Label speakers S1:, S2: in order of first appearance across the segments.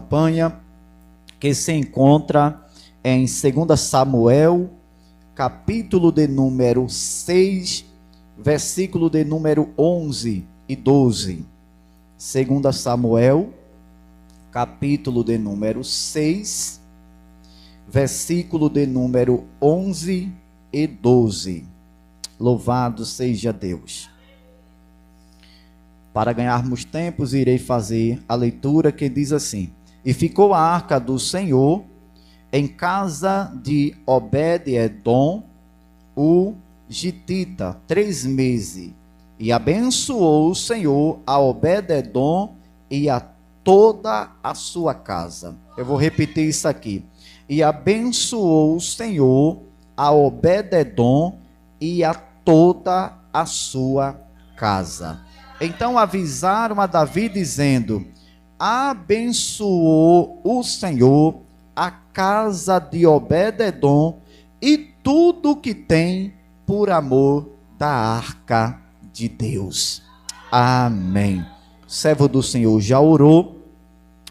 S1: campanha que se encontra em 2 Samuel, capítulo de número 6, versículo de número 11 e 12. 2 Samuel, capítulo de número 6, versículo de número 11 e 12. Louvado seja Deus. Para ganharmos tempos, irei fazer a leitura que diz assim: E ficou a arca do Senhor em casa de Obed-edom, o gitita, 3 meses. E abençoou o Senhor a Obed-edom e a toda a sua casa. Eu vou repetir isso aqui. E abençoou o Senhor a Obed-edom e a toda a sua casa. Então avisaram a Davi dizendo: abençoou o Senhor a casa de Obed-edom e tudo que tem por amor da arca de Deus. Amém. O servo do Senhor já orou,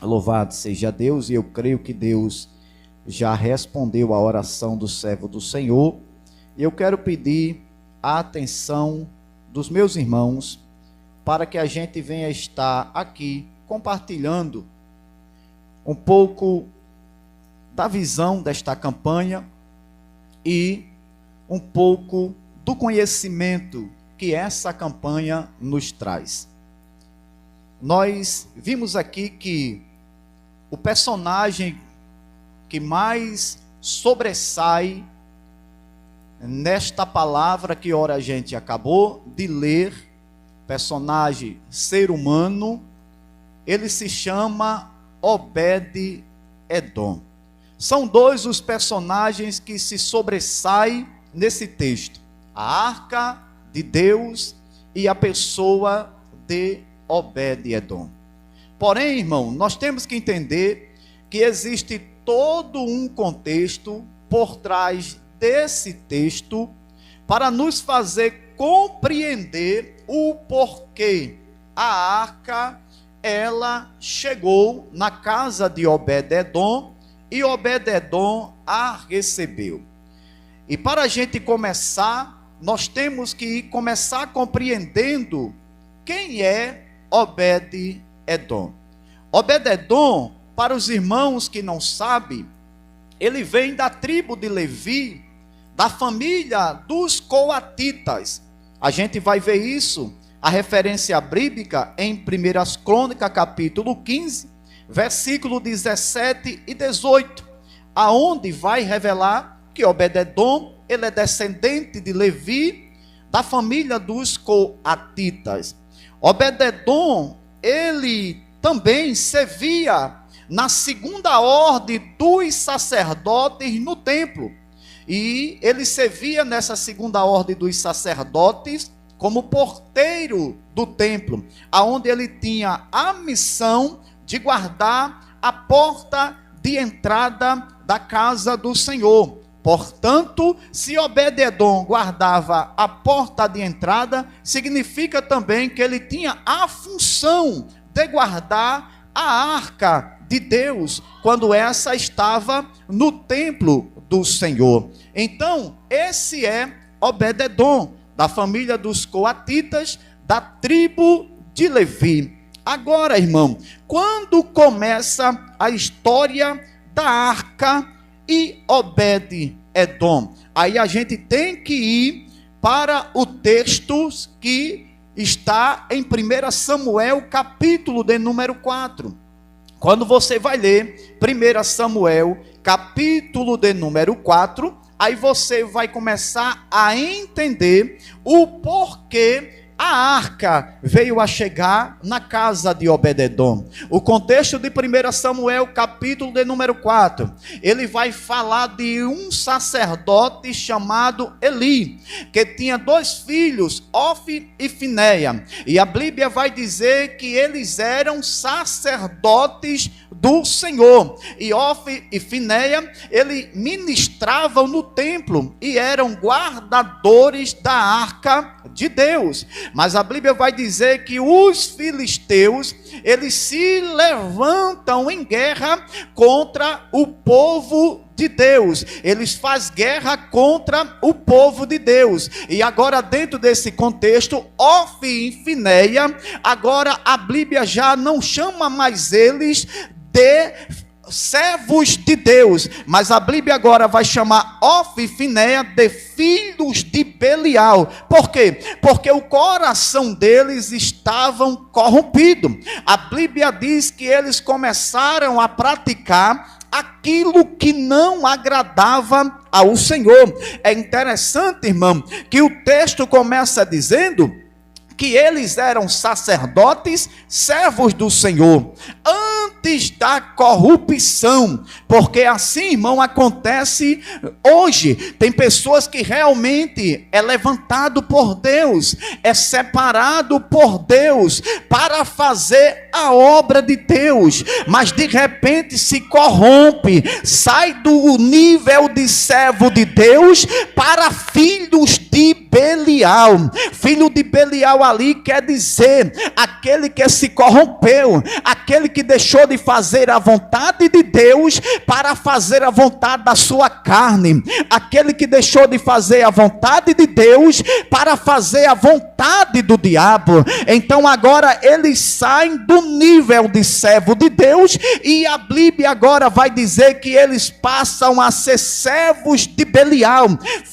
S1: louvado seja Deus, e eu creio que Deus já respondeu a oração do servo do Senhor. E eu quero pedir a atenção dos meus irmãos para que a gente venha estar aqui compartilhando um pouco da visão desta campanha e um pouco do conhecimento que essa campanha nos traz. Nós vimos aqui que o personagem que mais sobressai nesta palavra que ora a gente acabou de ler, personagem ser humano, ele se chama Obed-edom. São dois os personagens que se sobressaem nesse texto: a arca de Deus e a pessoa de Obed-edom. Porém, irmão, nós temos que entender que existe todo um contexto por trás desse texto para nos fazer compreender o porquê a arca ela chegou na casa de Obed-edom e Obed-edom a recebeu. E para a gente começar, nós temos que começar compreendendo quem é Obed-edom. Obed-edom, para os irmãos que não sabem, ele vem da tribo de Levi, da família dos coatitas. A gente vai ver isso, a referência bíblica em 1 Crônicas, capítulo 15, versículo 17 e 18, aonde vai revelar que Obed-edom, ele é descendente de Levi, da família dos coatitas. Obed-edom, ele também servia na segunda ordem dos sacerdotes no templo. E ele servia nessa segunda ordem dos sacerdotes como porteiro do templo, aonde ele tinha a missão de guardar a porta de entrada da casa do Senhor. Portanto, se Obed-edom guardava a porta de entrada, significa também que ele tinha a função de guardar a arca de Deus, quando essa estava no templo do Senhor. Então, esse é Obed-edom, da família dos coatitas, da tribo de Levi. Agora, irmão, quando começa a história da arca e Obed-edom? Aí a gente tem que ir para o texto que está em 1 Samuel, capítulo de número 4. Quando você vai ler 1 Samuel, capítulo de número 4, aí você vai começar a entender o porquê a arca veio a chegar na casa de Obed-edom. O contexto de 1 Samuel, capítulo de número 4, ele vai falar de um sacerdote chamado Eli, que tinha 2 filhos, Ofni e Finéia. E a Bíblia vai dizer que eles eram sacerdotes do Senhor. E Ofni e Finéia, eles ministravam no templo e eram guardadores da arca de Deus. Mas a Bíblia vai dizer que os filisteus, eles se levantam em guerra contra o povo de Deus. Eles fazem guerra contra o povo de Deus. E agora, dentro desse contexto, Ofni e Finéia, agora a Bíblia já não chama mais eles de servos de Deus, mas a Bíblia agora vai chamar Ofni e Finéia de filhos de Belial. Por quê? Porque o coração deles estavam corrompido. A Bíblia diz que eles começaram a praticar aquilo que não agradava ao Senhor. É interessante, irmão, que o texto começa dizendo que eles eram sacerdotes, servos do Senhor, antes da corrupção, porque assim, irmão, acontece hoje. Tem pessoas que realmente é levantado por Deus, é separado por Deus, para fazer a obra de Deus, mas de repente se corrompe, sai do nível de servo de Deus, para filhos de Belial. Filho de Belial ali quer dizer aquele que se corrompeu, aquele que deixou de fazer a vontade de Deus para fazer a vontade da sua carne, aquele que deixou de fazer a vontade de Deus para fazer a vontade do diabo. Então agora eles saem do nível de servo de Deus, e a Bíblia agora vai dizer que eles passam a ser servos de Belial,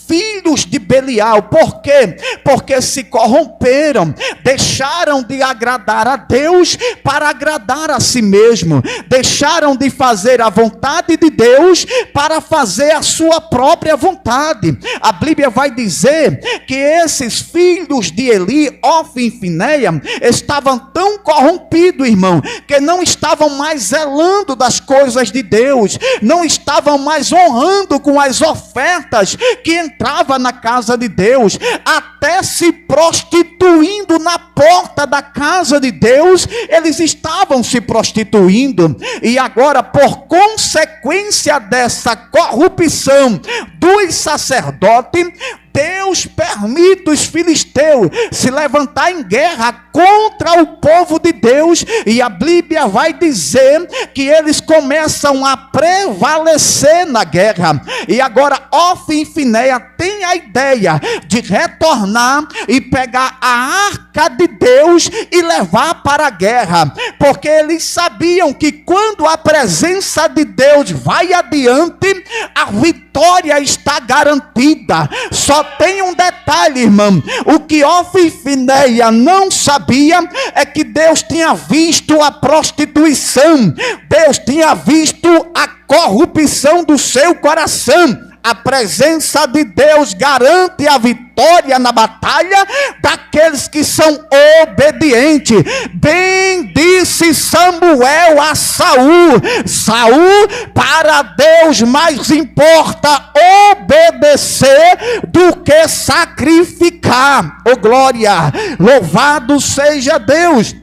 S1: filhos de Belial. Por quê? Porque se corromperam, deixaram de agradar a Deus para agradar a si mesmo, deixaram de fazer a vontade de Deus para fazer a sua própria vontade. A Bíblia vai dizer que esses filhos de Eli, Ofni e Finéia, estavam tão corrompidos, irmão, que não estavam mais zelando das coisas de Deus, não estavam mais honrando com as ofertas que entrava na casa de Deus, até se prostituindo na porta da casa de Deus. Eles estavam se prostituindo, e agora, por consequência dessa corrupção dos sacerdotes, Deus permite os filisteus se levantar em guerra contra o povo de Deus, e a Bíblia vai dizer que eles começam a prevalecer na guerra. E agora Ofni e Finéia têm a ideia de retornar e pegar a arca de Deus e levar para a guerra, porque eles sabiam que quando a presença de Deus vai adiante, a vitória está garantida. Só tem um detalhe, irmão: o que Ofni e Finéia não sabia é que Deus tinha visto a prostituição, Deus tinha visto a corrupção do seu coração. A presença de Deus garante a vitória na batalha daqueles que são obedientes. Bem disse Samuel a Saul: Saul, para Deus mais importa obedecer do que sacrificar. Oh glória, louvado seja Deus.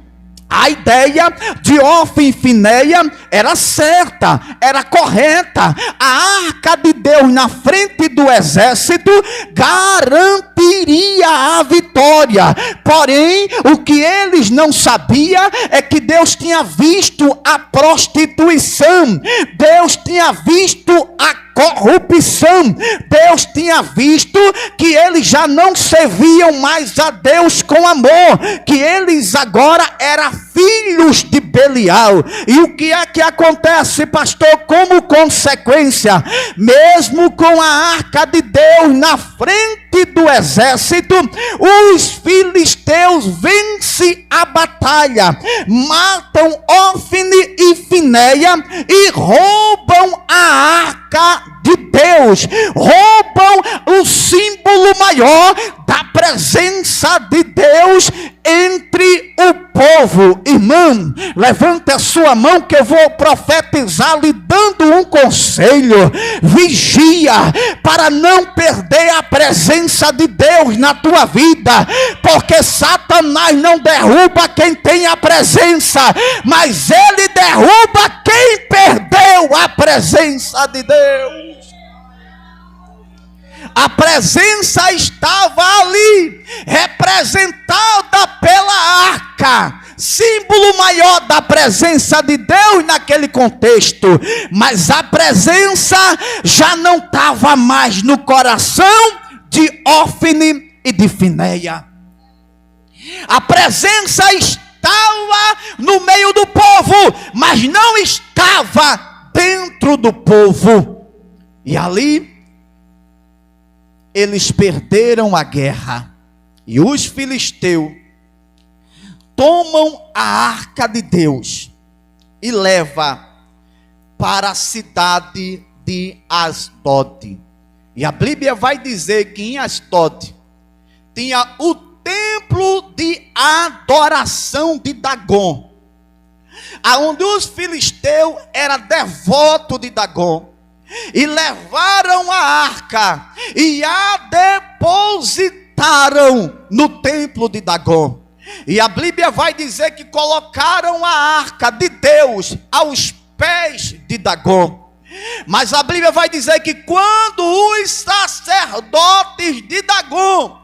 S1: A ideia de Ofni e Finéia era certa, era correta. A arca de Deus na frente do exército garantiria a vitória. Porém, o que eles não sabiam é que Deus tinha visto a prostituição, Deus tinha visto a corrupção, Deus tinha visto que eles já não serviam mais a Deus com amor, que eles agora eram filhos de Belial. E o que é que acontece, pastor? Como consequência, mesmo com a arca de Deus na frente do exército, os filisteus vencem a batalha, matam Ofni e Finéia e roubam roubam a arca de Deus, roubam o símbolo maior da presença de Deus entre o povo. Irmão, levante a sua mão que eu vou profetizar lhe dando um conselho. Vigia para não perder a presença de Deus na tua vida, porque Satanás não derruba quem tem a presença, mas ele derruba quem perdeu a presença de Deus. A presença estava ali, representada pela arca, símbolo maior da presença de Deus naquele contexto, mas a presença já não estava mais no coração de Ófine e de Finéia. A presença estava no meio do povo, mas não estava dentro do povo. E ali eles perderam a guerra. E os filisteus tomam a arca de Deus e levam para a cidade de Asdod. E a Bíblia vai dizer que em Asdod tinha o templo de adoração de Dagon, aonde os filisteus eram devotos de Dagon, e levaram a arca e a depositaram no templo de Dagon. E a Bíblia vai dizer que colocaram a arca de Deus aos pés de Dagon. Mas a Bíblia vai dizer que quando os sacerdotes de Dagon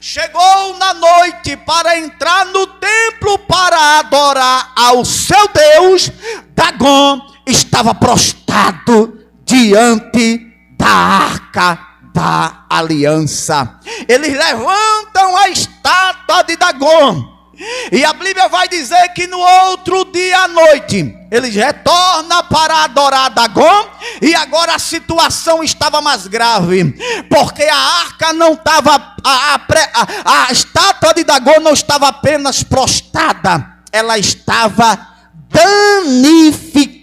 S1: chegou na noite para entrar no templo para adorar ao seu Deus, Dagon estava prostrado diante da arca da aliança. Eles levantam a estátua de Dagon, e a Bíblia vai dizer que no outro dia à noite eles retornam para adorar Dagon. E agora a situação estava mais grave, porque a arca não estava, a estátua de Dagon não estava apenas prostrada, ela estava danificada.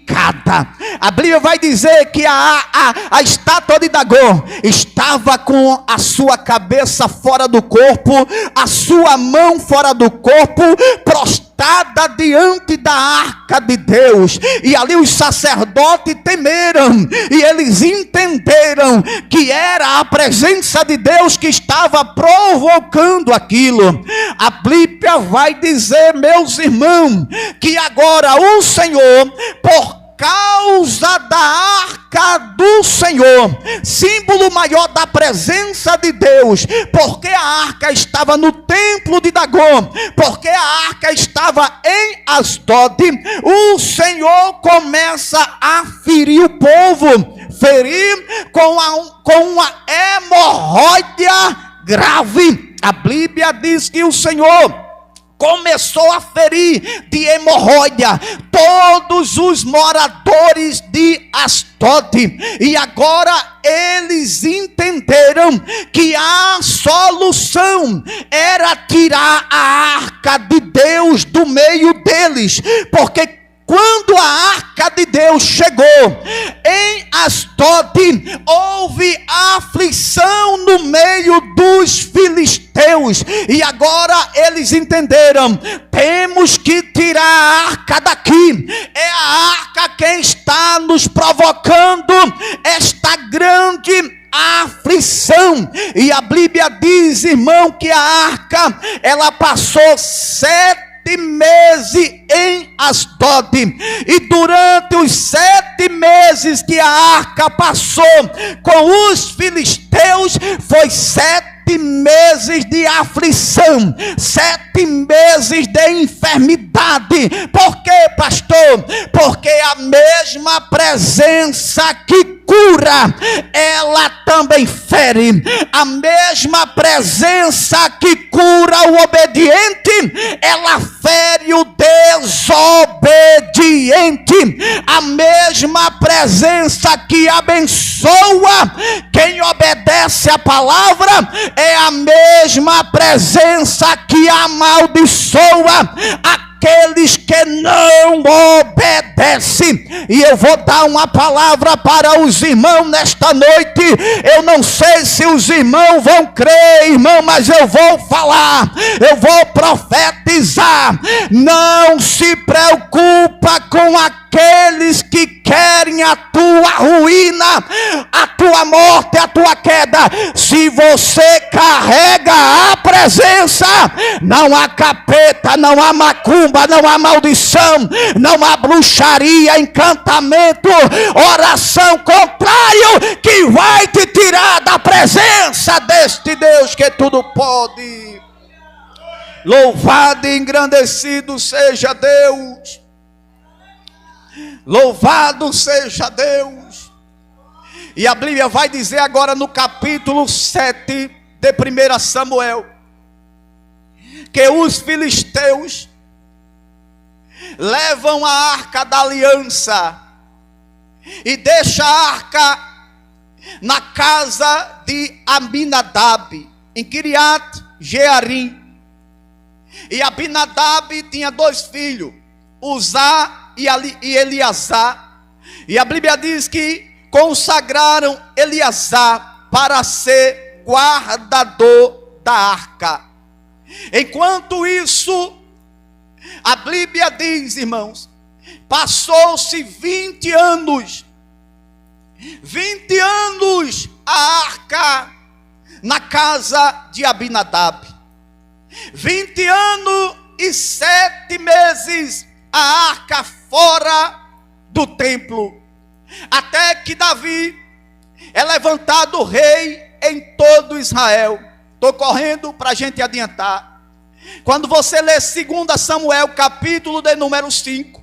S1: A Bíblia vai dizer que a estátua de Dagon estava com a sua cabeça fora do corpo, a sua mão fora do corpo, prostrada diante da arca de Deus. E ali os sacerdotes temeram, e eles entenderam que era a presença de Deus que estava provocando aquilo. A Bíblia vai dizer, meus irmãos, que agora o Senhor, por causa da arca do Senhor, símbolo maior da presença de Deus, porque a arca estava no templo de Dagon, porque a arca estava em Asdod, o Senhor começa a ferir o povo, ferir com uma hemorroida grave. A Bíblia diz que o Senhor começou a ferir de hemorroida todos os moradores de Asdod. E agora eles entenderam que a solução era tirar a arca de Deus do meio deles, porque quando a arca de Deus chegou em Asdod, houve aflição no meio dos filisteus. E agora eles entenderam: temos que tirar a arca daqui. É a arca quem está nos provocando esta grande aflição. E a Bíblia diz, irmão, que a arca, ela passou 7 meses em Asdod, e durante os 7 meses que a arca passou com os filisteus, foi 7 meses de aflição, 7 meses de enfermidade. Por quê, pastor? Porque a mesma presença que cura, ela também fere. A mesma presença que cura o obediente, ela fere o desobediente. A mesma presença que abençoa quem obedece a palavra, é a mesma presença que amaldiçoa aqueles que não obedecem. E eu vou dar uma palavra para os irmãos nesta noite. Eu não sei se os irmãos vão crer, irmão, mas eu vou falar, eu vou profetizar. Não se preocupa com aqueles que querem a tua ruína, a tua morte, a tua queda. Se você carrega a presença, não há capeta, não há macumba, não há maldição, não há bruxaria, encantamento, oração contrário que vai te tirar da presença deste Deus que tudo pode. Louvado e engrandecido seja Deus. Louvado seja Deus. E a Bíblia vai dizer agora no capítulo 7 de 1 Samuel, que os filisteus levam a arca da aliança e deixam a arca na casa de Abinadab, em Kiriat Jearim. E Abinadab tinha 2 filhos, Uzá e Eleazar. E a Bíblia diz que consagraram Eleazar para ser guardador da arca. Enquanto isso, a Bíblia diz, irmãos, passou-se 20 anos. 20 anos a arca na casa de Abinadab. 20 anos e 7 meses a arca fora do templo. Até que Davi é levantado rei em todo Israel. Estou correndo para a gente adiantar. Quando você lê 2 Samuel, capítulo de número 5,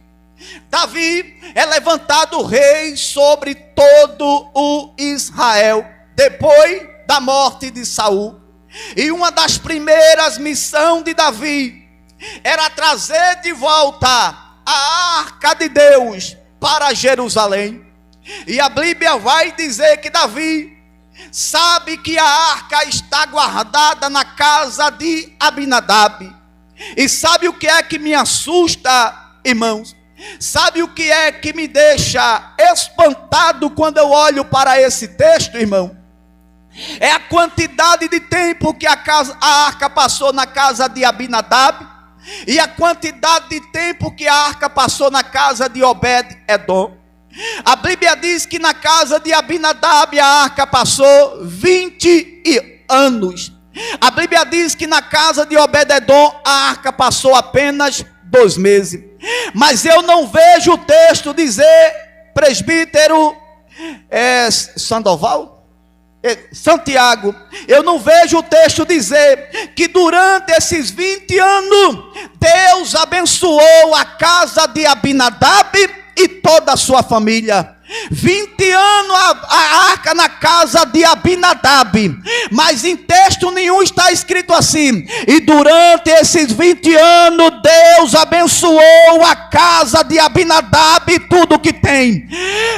S1: Davi é levantado rei sobre todo o Israel, depois da morte de Saul. E uma das primeiras missões de Davi era trazer de volta a arca de Deus para Jerusalém. E a Bíblia vai dizer que Davi sabe que a arca está guardada na casa de Abinadab. E sabe o que é que me assusta, irmãos? Sabe o que é que me deixa espantado quando eu olho para esse texto, irmão? É a quantidade de tempo que a arca passou na casa de Abinadab e a quantidade de tempo que a arca passou na casa de Obed-Edom. A Bíblia diz que na casa de Abinadab a arca passou 20 anos. A Bíblia diz que na casa de Obed-Edom a arca passou apenas 2 meses. Mas eu não vejo o texto dizer, presbítero Santiago, eu não vejo o texto dizer que durante esses 20 anos Deus abençoou a casa de Abinadab e toda a sua família. 20 anos a arca na casa de Abinadab, mas em texto nenhum está escrito assim: e durante esses 20 anos Deus abençoou a casa de Abinadab e tudo que tem.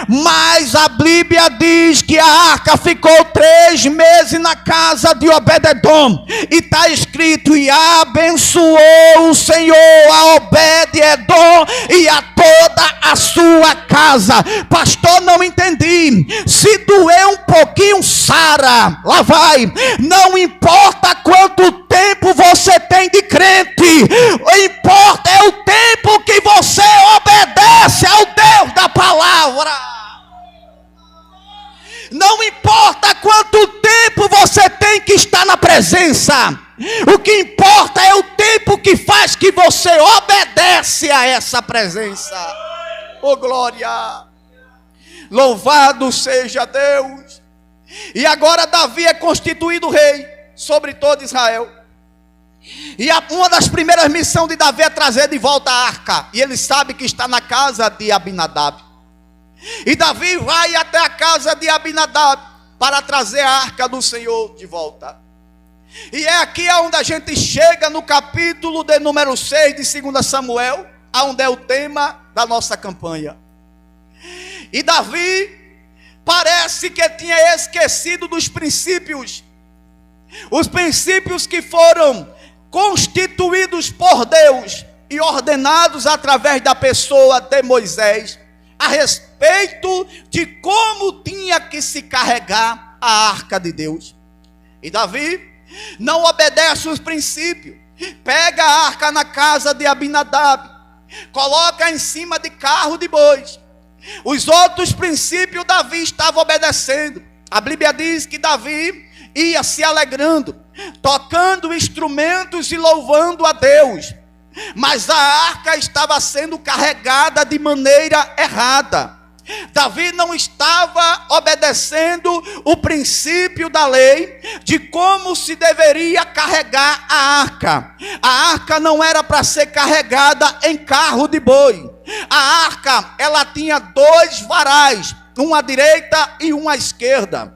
S1: Mas a Bíblia diz que a arca ficou 3 meses na casa de Obed-Edom, e está escrito: e abençoou o Senhor a Obed-Edom e a toda a sua casa. Pastor, não entendi. Se doer um pouquinho, sara. Lá vai. Não importa quanto tempo você tem de crente, o importa é o tempo que você obedece ao Deus da palavra. Não importa quanto tempo você tem que estar na presença, o que importa é o tempo que faz que você obedece a essa presença. Oh, glória! Louvado seja Deus. E agora Davi é constituído rei sobre todo Israel. E uma das primeiras missões de Davi é trazer de volta a arca. E ele sabe que está na casa de Abinadab. E Davi vai até a casa de Abinadab para trazer a arca do Senhor de volta. E é aqui onde a gente chega no capítulo de número 6 de 2 Samuel, onde é o tema da nossa campanha. E Davi parece que tinha esquecido dos princípios. Os princípios que foram constituídos por Deus e ordenados através da pessoa de Moisés a respeito de como tinha que se carregar a arca de Deus. E Davi não obedece os princípios. Pega a arca na casa de Abinadab, coloca em cima de carro de bois. Os outros princípios Davi estava obedecendo. A Bíblia diz que Davi ia se alegrando, tocando instrumentos e louvando a Deus. Mas a arca estava sendo carregada de maneira errada. Davi não estava obedecendo o princípio da lei de como se deveria carregar a arca. A arca não era para ser carregada em carro de boi. A arca, ela tinha 2 varais, um à direita e um à esquerda.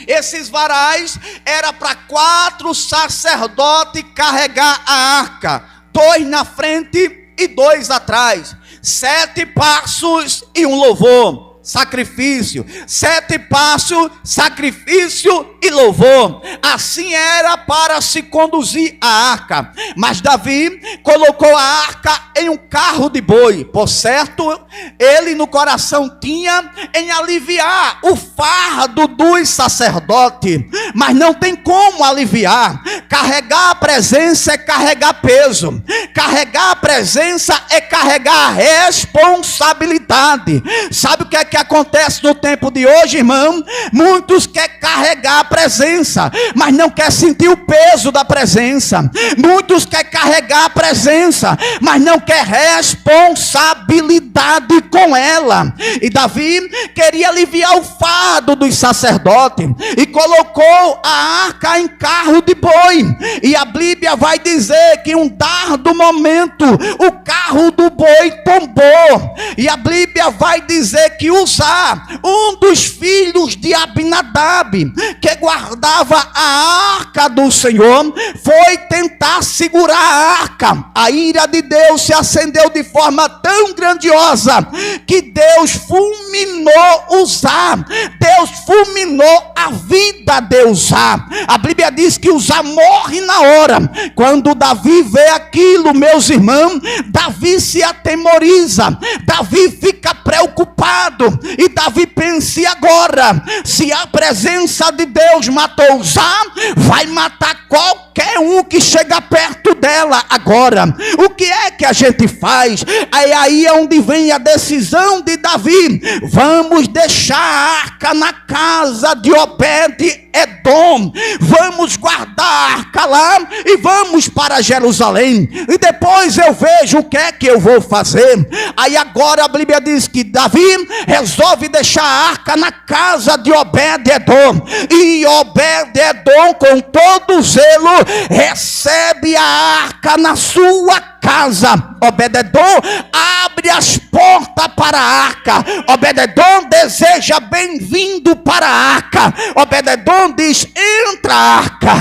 S1: Esses varais era para 4 sacerdotes carregar a arca, 2 na frente e 2 atrás. 7 passos e um louvor, sacrifício. 7 passos, sacrifício e louvor. Assim era para se conduzir a arca. Mas Davi colocou a arca em um carro de boi. Por certo, ele no coração tinha em aliviar o fardo dos sacerdotes. Mas não tem como aliviar. Carregar a presença é carregar peso. Carregar a presença é carregar a responsabilidade. Sabe o que é que acontece no tempo de hoje, irmão? Muitos querem carregar a presença, mas não quer sentir o peso da presença. Muitos querem carregar a presença, mas não quer responsabilidade com ela. E Davi queria aliviar o fardo dos sacerdotes e colocou a arca em carro de boi. E a Bíblia vai dizer que em um dado momento o carro do boi tombou. E a Bíblia vai dizer que Uzá, um dos filhos de Abinadab, que guardava a arca do Senhor, foi tentar segurar a arca. A ira de Deus se acendeu de forma tão grandiosa que Deus fulminou Uzá. Deus fulminou a vida de Uzá. A Bíblia diz que Uzá morre na hora. Quando Davi vê aquilo, meus irmãos, Davi se atemoriza. Davi fica preocupado. E Davi pensa: e agora? Se a presença de Deus matou Uzá, vai matar qualquer um que chega perto dela agora. O que é que a gente faz? Aí é onde vem a decisão de Davi. Vamos deixar a arca na casa de Obed-Edom. Vamos guardar a arca lá e vamos para Jerusalém. E depois eu vejo o que é que eu vou fazer. Aí agora a Bíblia diz que Davi resolve deixar a arca na casa de Obed-Edom. E Obed-Edom, com todo zelo, recebe a arca na sua casa. Obed-Edom abre as portas para a arca. Obed-Edom deseja bem-vindo para a arca. Obed-Edom diz: entra a arca,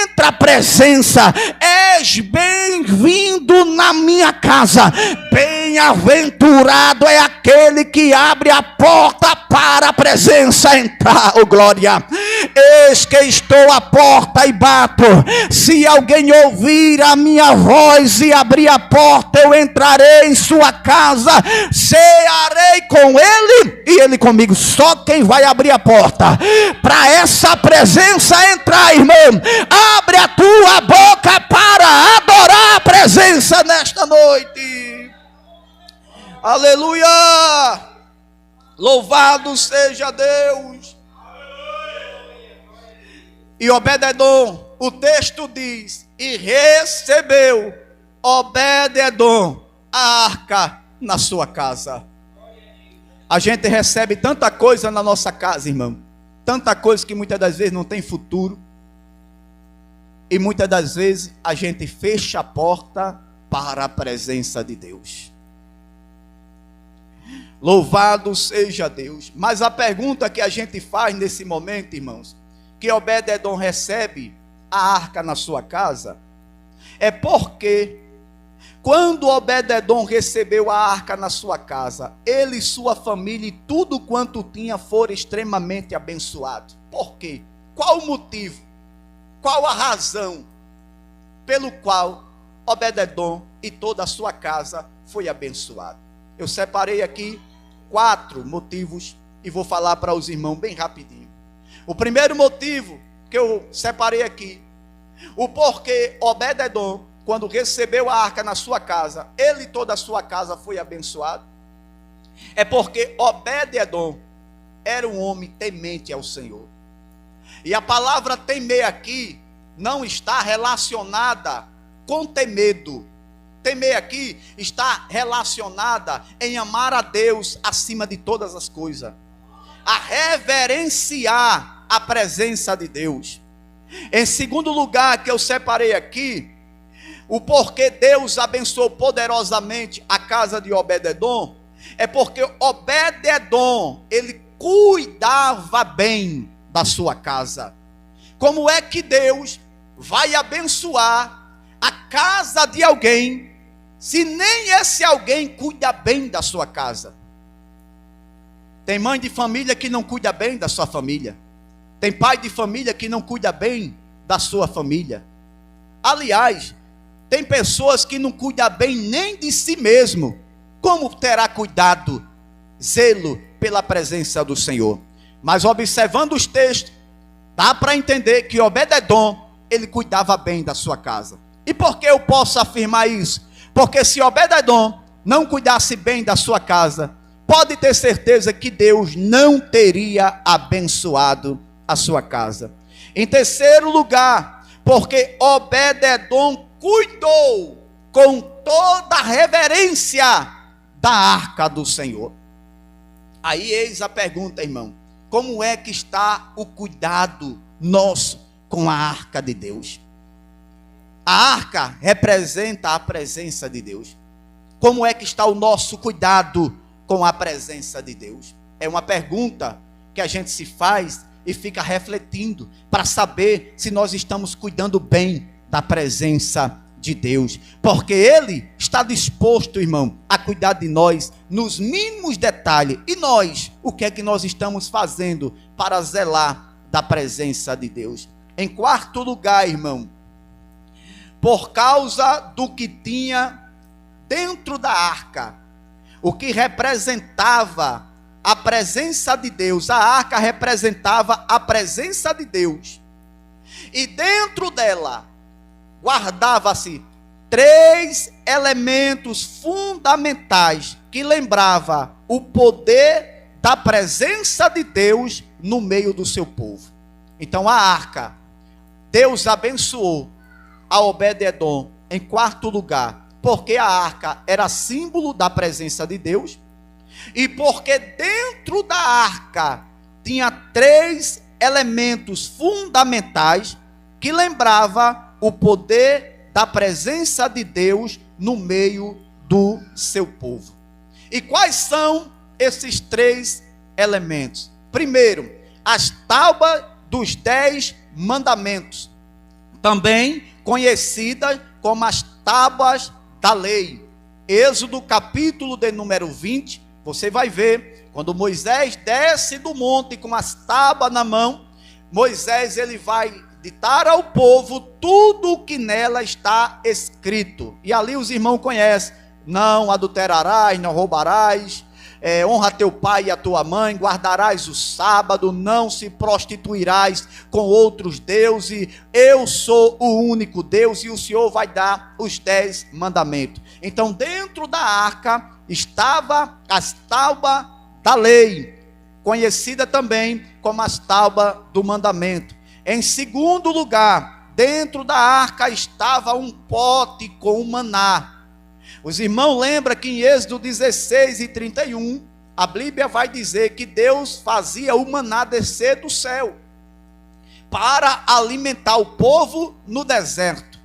S1: entra a presença, és bem-vindo na minha casa. Bem-aventurado é aquele que abre a porta para a presença entrar. Oh glória! Eis que estou à porta e bato. Se alguém ouvir a minha voz e abrir a porta, eu entrarei em sua casa, cearei com ele e ele comigo. Só quem vai abrir a porta para essa presença entrar, irmão, abre a tua boca para adorar a presença nesta noite. Aleluia! Louvado seja Deus. E Obed-Edom, o texto diz: e recebeu Obed-Edom a arca na sua casa. A gente recebe tanta coisa na nossa casa, irmão. Tanta coisa que muitas das vezes não tem futuro. E muitas das vezes a gente fecha a porta para a presença de Deus. Louvado seja Deus. Mas a pergunta que a gente faz nesse momento, irmãos, que Obed-Edom recebe a arca na sua casa, é porque quando Obed-Edom recebeu a arca na sua casa, ele, sua família e tudo quanto tinha foram extremamente abençoados. Por quê? Qual o motivo? Qual a razão pelo qual Obed-Edom e toda a sua casa foi abençoada. Eu separei aqui 4 motivos e vou falar para os irmãos bem rapidinho. O primeiro motivo que eu separei aqui, o porquê Obed-edom, quando recebeu a arca na sua casa, ele e toda a sua casa foi abençoado, é porque Obed-edom era um homem temente ao Senhor. E a palavra temer aqui não está relacionada com ter medo. Temer aqui está relacionada em amar a Deus acima de todas as coisas, a reverenciar a presença de Deus. Em segundo lugar, que eu separei aqui, o porquê Deus abençoou poderosamente a casa de Obed-edom, é porque Obed-edom, ele cuidava bem da sua casa. Como é que Deus vai abençoar a casa de alguém, se nem esse alguém cuida bem da sua casa? Tem mãe de família que não cuida bem da sua família. Tem pai de família que não cuida bem da sua família. Aliás, tem pessoas que não cuidam bem nem de si mesmo. Como terá cuidado, zelo pela presença do Senhor? Mas observando os textos, dá para entender que Obed-edom, ele cuidava bem da sua casa. E por que eu posso afirmar isso? Porque se Obed-edom não cuidasse bem da sua casa, pode ter certeza que Deus não teria abençoado a sua casa. Em terceiro lugar, porque Obed-edom cuidou com toda a reverência da arca do Senhor. Aí eis a pergunta, irmão: como é que está o cuidado nosso com a arca de Deus? A arca representa a presença de Deus. Como é que está o nosso cuidado com a presença de Deus? É uma pergunta que a gente se faz e fica refletindo para saber se nós estamos cuidando bem da presença de Deus, porque Ele está disposto, irmão, a cuidar de nós nos mínimos detalhes. E nós, o que é que nós estamos fazendo para zelar da presença de Deus? Em quarto lugar, irmão, por causa do que tinha dentro da arca, o que representava a presença de Deus. A arca representava a presença de Deus, e dentro dela guardava-se 3 elementos fundamentais que lembrava o poder da presença de Deus no meio do seu povo. Então a arca, Deus abençoou a Obed-edom em quarto lugar, porque a arca era símbolo da presença de Deus, e porque dentro da arca tinha 3 elementos fundamentais que lembrava o poder da presença de Deus no meio do seu povo. E quais são esses 3 elementos? Primeiro, as tábuas dos 10 mandamentos, também conhecidas como as tábuas da lei. Êxodo capítulo de número 20, você vai ver, quando Moisés desce do monte com as tábuas na mão, Moisés ele vai ditar ao povo tudo o que nela está escrito. E ali os irmãos conhecem: não adulterarás, não roubarás, honra teu pai e a tua mãe, guardarás o sábado, não se prostituirás com outros deuses, eu sou o único Deus. E o Senhor vai dar os 10 mandamentos. Então dentro da arca estava as tábuas da lei, conhecida também como as tábuas do mandamento. Em segundo lugar, dentro da arca estava um pote com o maná. Os irmãos lembram que em Êxodo 16 e 31, a Bíblia vai dizer que Deus fazia o maná descer do céu para alimentar o povo no deserto.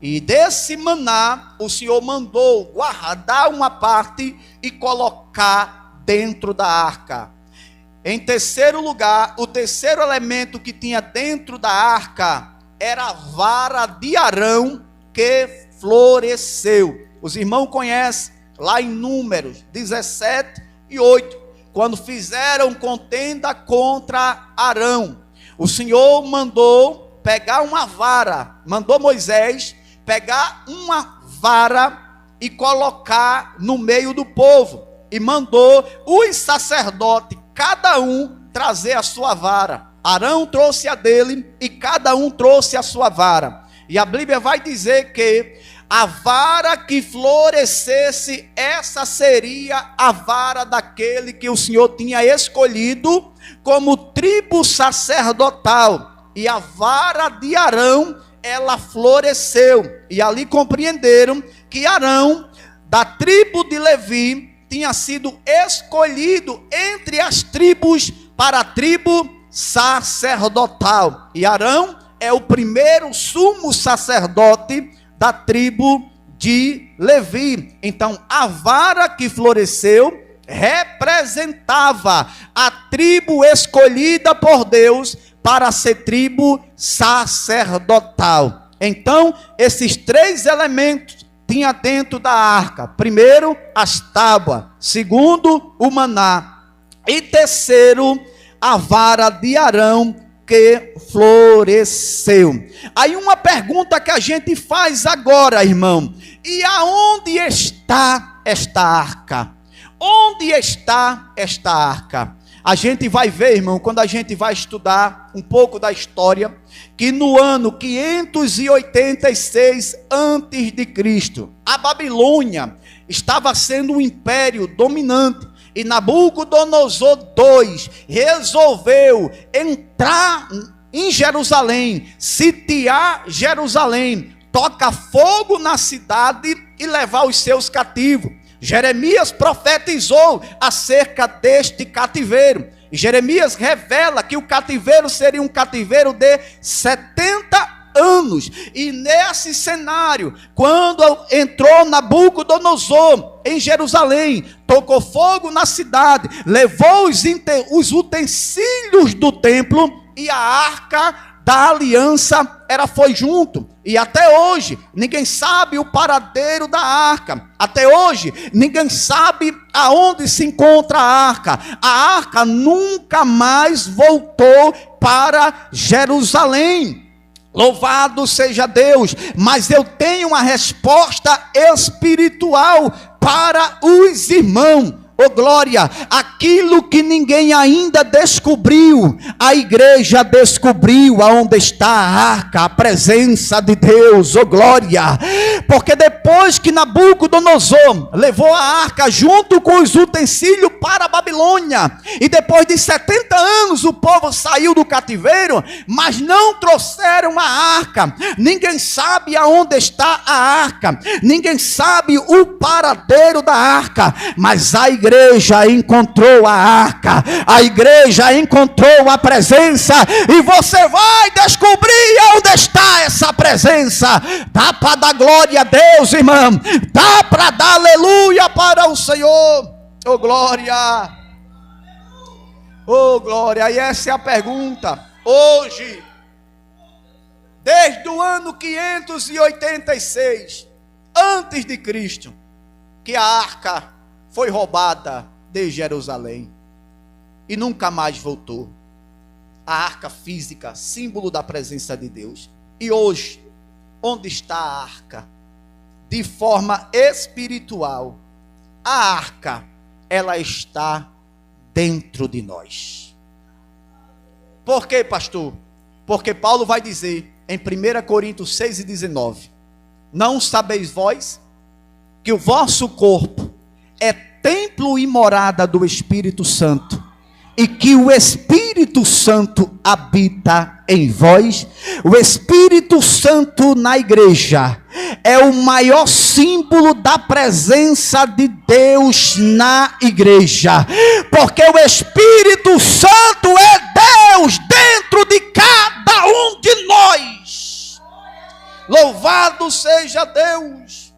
S1: E desse maná, o Senhor mandou guardar uma parte e colocar dentro da arca. Em terceiro lugar, o terceiro elemento que tinha dentro da arca era a vara de Arão que floresceu. Os irmãos conhecem lá em Números 17 e 8, quando fizeram contenda contra Arão. O Senhor mandou pegar uma vara, mandou Moisés pegar uma vara e colocar no meio do povo. E mandou os sacerdotes, cada um, trazer a sua vara. Arão trouxe a dele e cada um trouxe a sua vara. E a Bíblia vai dizer que a vara que florescesse, essa seria a vara daquele que o Senhor tinha escolhido como tribo sacerdotal. E a vara de Arão, ela floresceu. E ali compreenderam que Arão, da tribo de Levi, tinha sido escolhido entre as tribos para a tribo sacerdotal. E Arão é o primeiro sumo sacerdote da tribo de Levi. Então, a vara que floresceu representava a tribo escolhida por Deus para ser tribo sacerdotal. Então, esses três elementos tinha dentro da arca: primeiro, as tábuas; segundo, o maná; e terceiro, a vara de Arão que floresceu. Aí uma pergunta que a gente faz agora, irmão: e aonde está esta arca? Onde está esta arca? A gente vai ver, irmão, quando a gente vai estudar um pouco da história, que no ano 586 antes de Cristo, a Babilônia estava sendo um império dominante, e Nabucodonosor II resolveu entrar em Jerusalém, sitiar Jerusalém, tocar fogo na cidade e levar os seus cativos. Jeremias profetizou acerca deste cativeiro. E Jeremias revela que o cativeiro seria um cativeiro de 70 anos. E nesse cenário, quando entrou Nabucodonosor em Jerusalém, tocou fogo na cidade, levou os utensílios do templo, e a arca da aliança foi junto. E até hoje ninguém sabe o paradeiro da arca. Até hoje ninguém sabe aonde se encontra a arca. A arca nunca mais voltou para Jerusalém. Louvado seja Deus. Mas eu tenho uma resposta espiritual para os irmãos. Oh glória, aquilo que ninguém ainda descobriu, a igreja descobriu aonde está a arca, a presença de Deus. Oh glória, porque depois que Nabucodonosor levou a arca junto com os utensílios para a Babilônia, e depois de 70 anos o povo saiu do cativeiro, mas não trouxeram a arca. Ninguém sabe aonde está a arca, ninguém sabe o paradeiro da arca, mas a igreja encontrou a arca, a igreja encontrou a presença, e você vai descobrir onde está essa presença. Dá para dar glória a Deus, irmão, dá para dar aleluia para o Senhor. Oh glória, oh glória. E essa é a pergunta hoje, desde o ano 586 antes de Cristo, que a arca foi roubada de Jerusalém e nunca mais voltou. A arca física, símbolo da presença de Deus. E hoje, onde está a arca? De forma espiritual, a arca, ela está dentro de nós. Por quê, pastor? Porque Paulo vai dizer em 1 Coríntios 6:19: não sabeis vós que o vosso corpo é templo e morada do Espírito Santo, e que o Espírito Santo habita em vós? O Espírito Santo na igreja é o maior símbolo da presença de Deus na igreja, porque o Espírito Santo é Deus dentro de cada um de nós. Louvado seja Deus.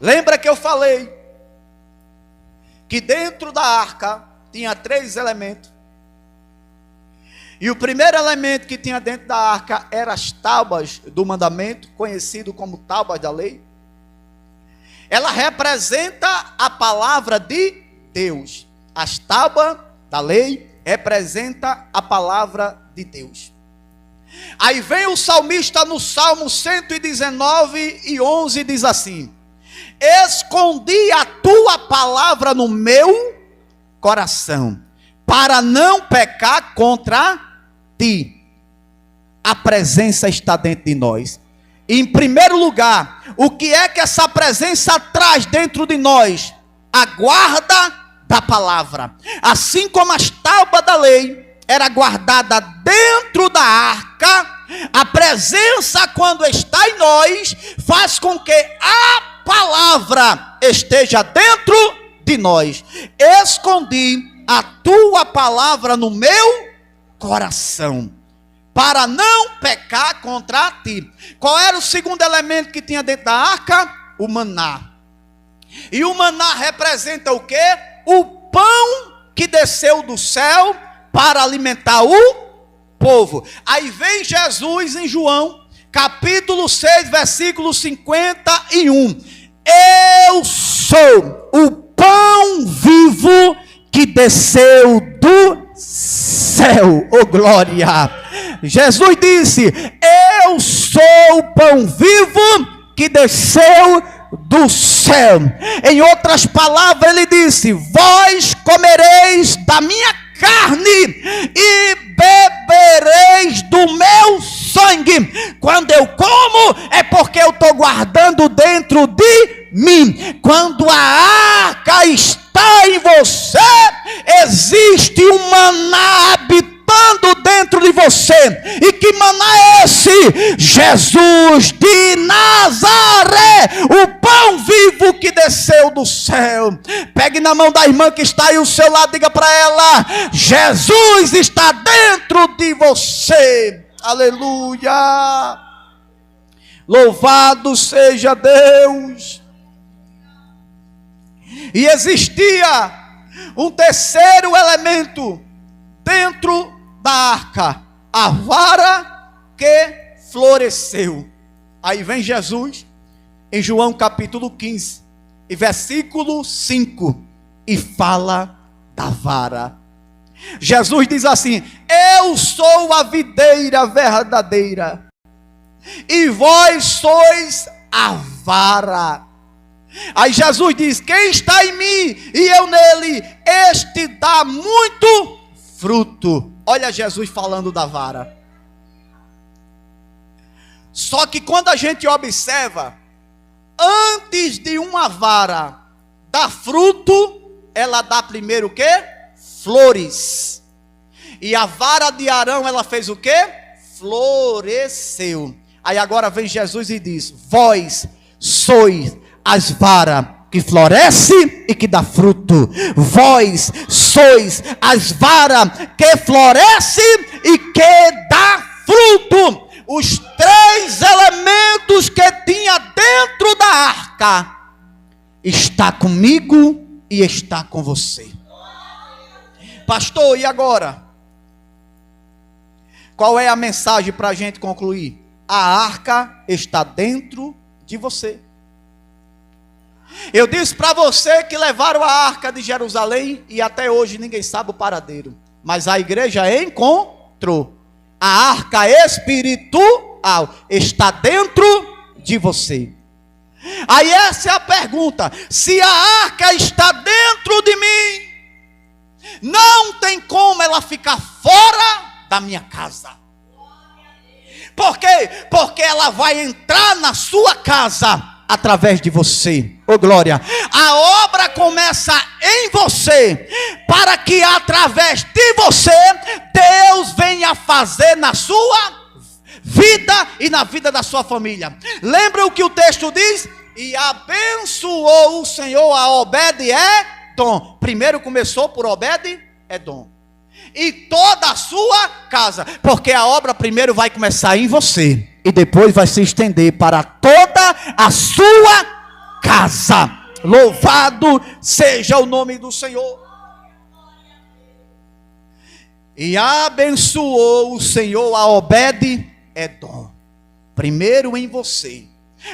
S1: Lembra que eu falei que dentro da arca tinha 3 elementos? E o primeiro elemento que tinha dentro da arca eram as tábuas do mandamento, conhecido como tábuas da lei. Ela representa a palavra de Deus. As tábuas da lei representa a palavra de Deus. Aí vem o salmista no Salmo 119:11, diz assim: escondi a tua palavra no meu coração, para não pecar contra ti. A presença está dentro de nós. Em primeiro lugar, o que é que essa presença traz dentro de nós? A guarda da palavra. Assim como as tábuas da lei era guardada dentro da arca, a presença, quando está em nós, faz com que a palavra esteja dentro de nós. Escondi a tua palavra no meu coração, para não pecar contra ti. Qual era o segundo elemento que tinha dentro da arca? O maná. E o maná representa o quê? O pão que desceu do céu para alimentar o povo. Aí vem Jesus em João, capítulo 6, versículo 51. Eu sou o pão vivo que desceu do céu. Oh glória! Jesus disse: eu sou o pão vivo que desceu do céu. Em outras palavras, ele disse: vós comereis da minha carne e bebereis do meu sangue. Quando eu como, é porque eu estou guardando dentro de mim. Quando a arca está em você, existe um maná habitando dentro de você. E que maná é esse? Jesus de Nazaré, o pão vivo que desceu do céu. Pegue na mão da irmã que está aí ao seu lado, diga para ela: Jesus está dentro de você. Aleluia! Louvado seja Deus. E existia um terceiro elemento dentro da arca: a vara que floresceu. Aí vem Jesus em João capítulo 15 e versículo 5 e fala da vara. Jesus diz assim: eu sou a videira verdadeira e vós sois a vara. Aí Jesus diz: quem está em mim e eu nele, este dá muito fruto. Olha Jesus falando da vara. Só que quando a gente observa, antes de uma vara dar fruto, ela dá primeiro o quê? Flores. E a vara de Arão, ela fez o quê? Floresceu. Aí agora vem Jesus e diz: vós sois as varas que floresce e que dá fruto. Vós sois as varas que floresce e que dá fruto. Os três elementos que tinha dentro da arca está comigo e está com você. Pastor, e agora? Qual é a mensagem para a gente concluir? A arca está dentro de você. Eu disse para você que levaram a arca de Jerusalém e até hoje ninguém sabe o paradeiro. Mas a igreja encontrou. A arca espiritual está dentro de você. Aí essa é a pergunta: se a arca está dentro de mim, não tem como ela ficar fora da minha casa. Por quê? Porque ela vai entrar na sua casa através de você. Oh glória! A obra começa em você, para que através de você Deus venha fazer na sua vida e na vida da sua família. Lembra o que o texto diz? E abençoou o Senhor a Obed-Edom. Primeiro começou por Obed-Edom e toda a sua casa, porque a obra primeiro vai começar em você e depois vai se estender para toda a sua casa. Louvado seja o nome do Senhor. E abençoou o Senhor a Obed-Edom. Primeiro em você,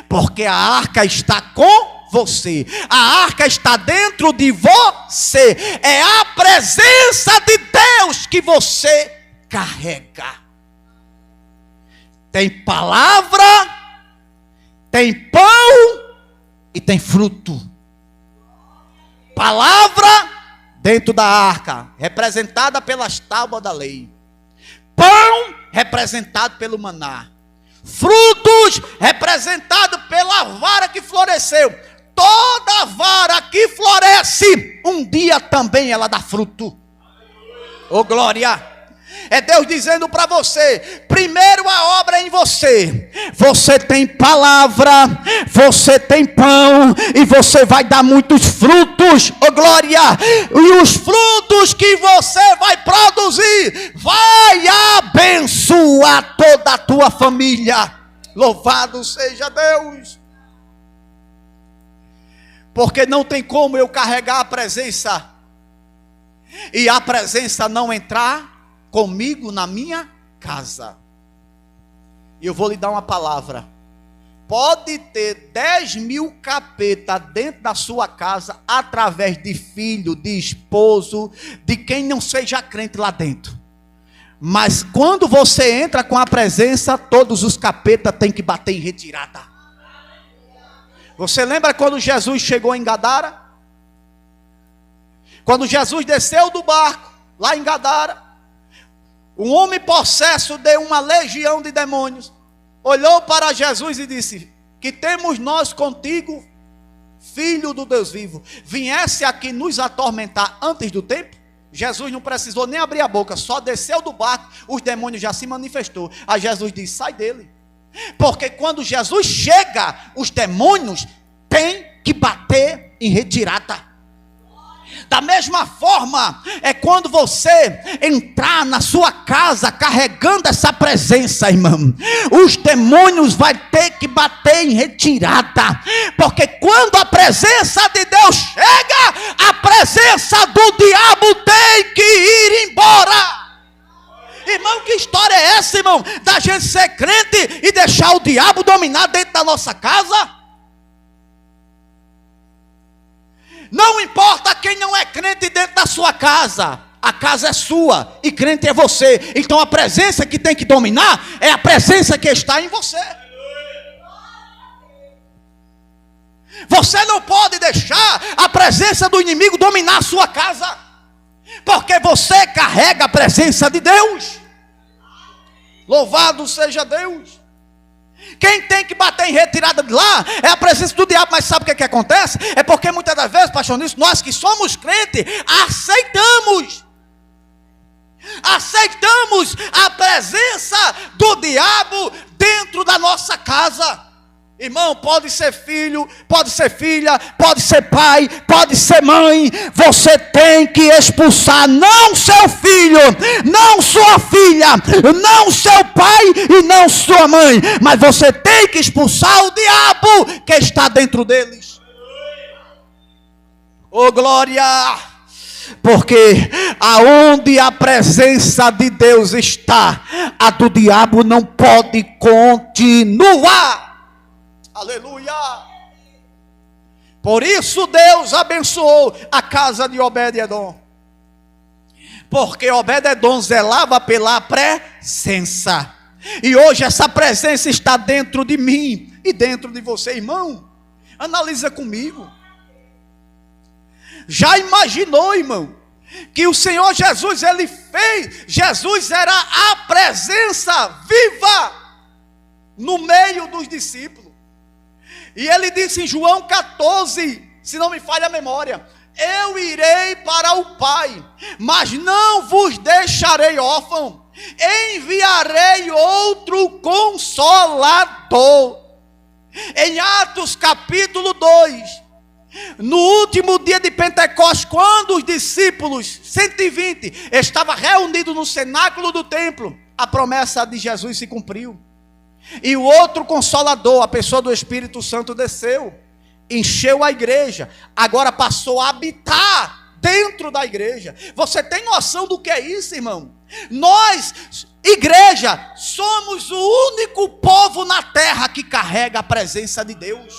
S1: porque a arca está com você. A arca está dentro de você. É a presença de Deus que você carrega. Tem palavra, tem pão e tem fruto. Palavra dentro da arca, representada pelas tábuas da lei. Pão, representado pelo maná. Frutos, representado pela vara que floresceu. Toda vara que floresce, um dia também ela dá fruto. Ô glória! É Deus dizendo para você: primeiro a obra é em você. Você tem palavra, você tem pão, e você vai dar muitos frutos, oh glória. E os frutos que você vai produzir vai abençoar toda a tua família. Louvado seja Deus. Porque não tem como eu carregar a presença e a presença não entrar comigo na minha casa. E eu vou lhe dar uma palavra. Pode ter 10.000 capeta dentro da sua casa, através de filho, de esposo, de quem não seja crente lá dentro. Mas quando você entra com a presença, todos os capeta têm que bater em retirada. Você lembra quando Jesus chegou em Gadara? Quando Jesus desceu do barco, lá em Gadara, um homem possesso de uma legião de demônios olhou para Jesus e disse: que temos nós contigo, filho do Deus vivo? Viesse aqui nos atormentar antes do tempo? Jesus não precisou nem abrir a boca, só desceu do barco, os demônios já se manifestou. Aí Jesus disse: sai dele. Porque quando Jesus chega, os demônios têm que bater em retirada. Da mesma forma, é quando você entrar na sua casa carregando essa presença, irmão, os demônios vão ter que bater em retirada. Porque quando a presença de Deus chega, a presença do diabo tem que ir embora. Irmão, que história é essa, irmão? Da gente ser crente e deixar o diabo dominar dentro da nossa casa? Não importa quem não é crente dentro da sua casa, a casa é sua e crente é você. Então a presença que tem que dominar é a presença que está em você. Você não pode deixar a presença do inimigo dominar a sua casa, porque você carrega a presença de Deus. Louvado seja Deus. Quem tem que bater em retirada de lá é a presença do diabo. Mas sabe o que acontece? É porque muitas das vezes, pastor Nício, nós que somos crentes, aceitamos a presença do diabo dentro da nossa casa. Irmão, pode ser filho, pode ser filha, pode ser pai, pode ser mãe. Você tem que expulsar, não seu filho, não sua filha, não seu pai e não sua mãe, mas você tem que expulsar o diabo que está dentro deles. Oh glória! Porque aonde a presença de Deus está, a do diabo não pode continuar. Aleluia! Por isso Deus abençoou a casa de Obed-edom. Porque Obed-edom zelava pela presença. E hoje essa presença está dentro de mim e dentro de você, irmão. Analisa comigo. Já imaginou, irmão, que o Senhor Jesus, ele fez, Jesus era a presença viva no meio dos discípulos. E ele disse em João 14, se não me falha a memória: eu irei para o Pai, mas não vos deixarei órfão, enviarei outro Consolador. Em Atos capítulo 2, no último dia de Pentecostes, quando os discípulos, 120, estavam reunidos no cenáculo do templo, a promessa de Jesus se cumpriu. E o outro Consolador, a pessoa do Espírito Santo, desceu, encheu a igreja, agora passou a habitar dentro da igreja. Você tem noção do que é isso, irmão? Nós, igreja, somos o único povo na terra que carrega a presença de Deus.